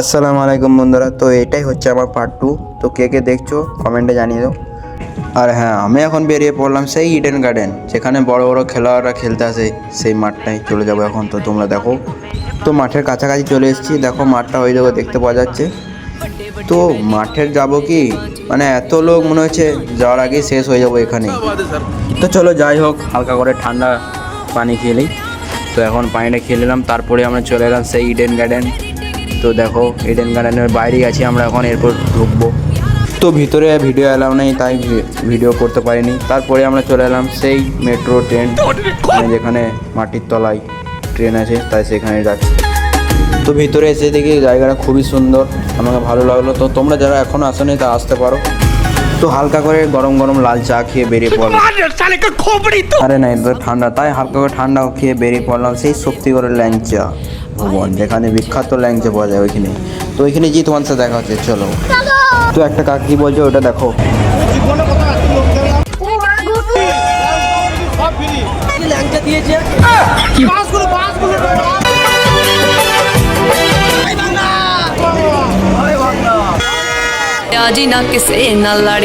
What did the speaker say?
আসসালামু আলাইকুম বন্ধুরা। তো এটাই হচ্ছে আমার পার্ট 2। তো কে কে দেখছো কমেন্টে জানিয়ে দাও। আর হ্যাঁ, আমি এখন বেরিয়ে পড়লাম সেই ইডেন গার্ডেন, যেখানে বড় বড় খেলোয়াড়রা খেলতে আসে, সেই মাঠটাই চলে যাবো এখন। তো তোমরা দেখো, তো মাঠের কাছাকাছি চলে এসেছি। দেখো মাঠটা ওই দেখো দেখতে পাওয়া যাচ্ছে। তো মাঠের যাব কি, মানে এত লোক মনে হচ্ছে যাওয়ার আগেই শেষ হয়ে যাবো এখানে। তো চলো যাই হোক, হালকা করে ঠান্ডা পানি খেলেই। তো এখন পানিটা খেয়ে নিলাম, তারপরে আমরা চলে এলাম সেই ইডেন গার্ডেন। তো দেখো ইডেন গার্ডেনের বাইরেই আছি আমরা এখন, এরপর ঢুকবো। তো ভিতরে ভিডিও এলাও নেই, তাই ভিডিও করতে পারিনি। তারপরে আমরা চলে এলাম সেই মেট্রো ট্রেন, যেখানে মাটির তলায় ট্রেন আছে, তাই সেখানে যাচ্ছি। তো ভিতরে এসে দেখি জায়গাটা খুবই সুন্দর, আমাকে ভালো লাগলো। তো তোমরা যারা এখনও আসোনি তা আসতে পারো। তো হালকা করে গরম গরম লাল চা খেয়ে বেরিয়ে পড়লাম। আরে না, এটা ঠান্ডা, তাই হালকা করে ঠান্ডা খেয়ে বেরিয়ে পড়লাম সেই শক্তিগড়ের ল্যাংচা ভবন, যেখানে বিখ্যাত ল্যাংচা পাওয়া যায় ওইখানে। তো ওইখানে গিয়ে তোমার সাথে দেখা হচ্ছে, চলো। তো একটা কাকি বলছে ওটা দেখো। जी ना किसे ना लड़